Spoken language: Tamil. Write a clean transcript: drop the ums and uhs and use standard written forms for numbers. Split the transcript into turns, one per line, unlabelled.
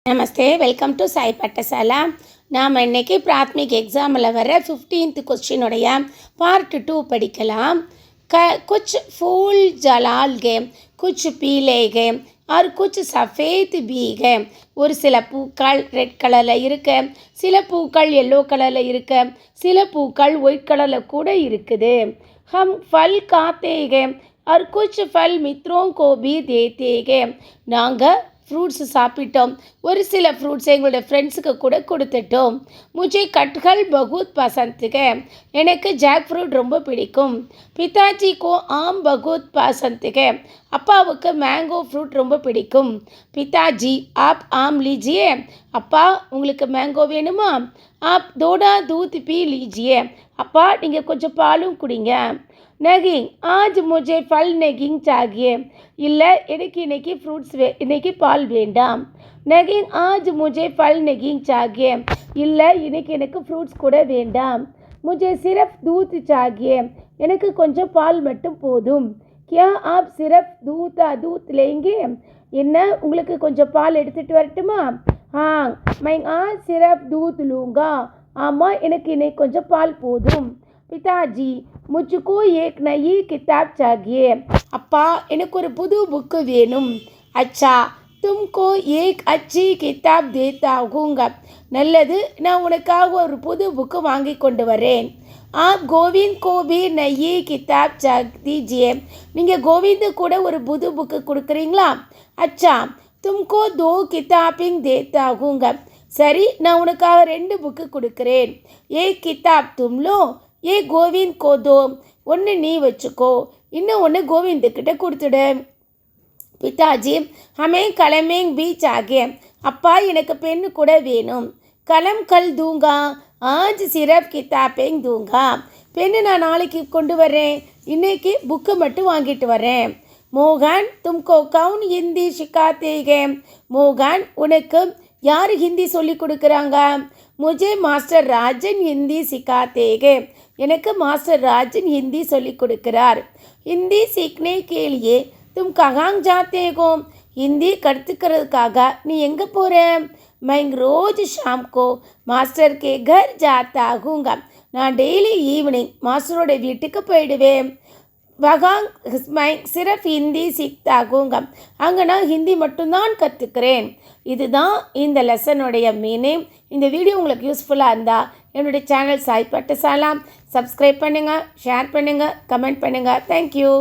Namaste, welcome to Sai Pathshala. நாம் இன்றைக்கி பிராத்மிக் எக்ஸாமில் வர 15th கொஸ்டினுடைய பார்ட் 2 படிக்கலாம். कुछ फूल जलाल गए, कुछ पीले गए और कुछ सफ़ेद भी गए. ஒரு சில பூக்கள் ரெட் கலரில் இருக்க, சில பூக்கள் எல்லோ கலரில் இருக்க, சில பூக்கள் ஒயிட் கலரில் கூட இருக்குது. हम फल खाते हैं और कुछ फल मित्रों को भी देते हैं. நாங்கள் ஃப்ரூட்ஸ் சாப்பிட்டோம், ஒரு சில ஃப்ரூட்ஸ் எங்களுடைய ஃப்ரெண்ட்ஸுக்கு கூட கொடுத்துட்டோம். முझे கட்ஹல் பகுத் பசந்த் है, எனக்கு ஜாக் ஃப்ரூட் ரொம்ப பிடிக்கும். பிதாஜி கோ ஆம் பகுத் பசந்த் है, அப்பாவுக்கு மேங்கோ ஃப்ரூட் ரொம்ப பிடிக்கும். பிதாஜி ஆப் ஆம் लीजिए, அப்பா உங்களுக்கு மேங்கோ வேணுமா? ஆப் தோடா दूध पी लीजिए, அப்பா நீங்கள் கொஞ்சம் பாலும் குடிங்க. नहीं आज मुझे फल नहीं चाहिए, இல்லை எனக்கு இன்னைக்கு ஃப்ரூட்ஸ் இன்னைக்கு பால் வேண்டாம். नहीं आज मुझे फल नहीं चाहिए, இல்லை இன்னைக்கு எனக்கு ஃப்ரூட்ஸ் கூட வேண்டாம். मुझे सिर्फ दूध चाहिए, எனக்கு கொஞ்சம் பால் மட்டும் போதும். क्या आप सिर्फ दूध लेंगे, என்ன உங்களுக்கு கொஞ்சம் பால் எடுத்துகிட்டு வரட்டுமா? हाँ मैं आज सिर्फ दूध लूँगा, ஆமாம் எனக்கு இன்னைக்கு கொஞ்சம் பால் போதும். பிதாஜி मुझको एक नई किताब चाहिए, அப்பா எனக்கு ஒரு புது புக்கு வேணும். अच्छा तुमको एक अच्छी किताब देता हूँगा, நல்லது நான் உனக்காக ஒரு புது புக்கு வாங்கி கொண்டு வரேன். आप गोविंद को भी नई किताब दीजिए, நீங்கள் கோவிந்து கூட ஒரு புது புக்கு கொடுக்குறீங்களா? अच्छा तुमको 2 किताबें देता हूँगा, சரி நான் உனக்காக 2 புக்கு கொடுக்குறேன். एक किताब तुम लो, ஏ கோவிந்த் கோதோ, ஒன்று நீ வச்சுக்கோ, இன்னும் ஒன்று கோவிந்துக்கிட்ட கொடுத்துடு. பிதாஜி ஹமே கலமேங் பி சாகிய, அப்பா எனக்கு பெண்ணு கூட வேணும். கலம் கல் தூங்கா, ஆஜ் சிரப் கிதாபேங் தூங்கா, பெண்ணு நான் நாளைக்கு கொண்டு வரேன், இன்னைக்கு புக்கு மட்டும் வாங்கிட்டு வரேன். மோகன் தும்கோ கவுன் ஹிந்தி சிக்காத்தேகே, மோகன் உனக்கு யார் ஹிந்தி சொல்லி கொடுக்குறாங்க? முझे மாஸ்டர் ராஜன் ஹிந்தி சிக்காத்தேகே, எனக்கு மாஸ்டர் ராஜன் ஹிந்தி சொல்லி கொடுக்கிறார். ஹிந்தி சீக்னே கேலியே தும் கஹாங் ஜாத்தே ஹோ, ஹிந்தி கற்றுக்கிறதுக்காக நீ எங்கே போகிற? मैं रोज शाम को मास्टर के घर जाता हूँगा, நான் டெய்லி ஈவினிங் மாஸ்டரோட வீட்டுக்கு போயிடுவேன். வகாங் மை சிரப் ஹிந்தி சீக்தா ஹூங்கா, அங்கே நான் ஹிந்தி மட்டும்தான் கற்றுக்கிறேன். இதுதான் இந்த லெசனுடைய மீனிங். இந்த வீடியோ உங்களுக்கு யூஸ்ஃபுல்லாக இருந்தால் என்னுடைய சேனல் சாய் பட்டசாலா சப்ஸ்கிரைப் பண்ணுங்கள், ஷேர் பண்ணுங்கள், கமெண்ட் பண்ணுங்கள். தேங்க்யூ.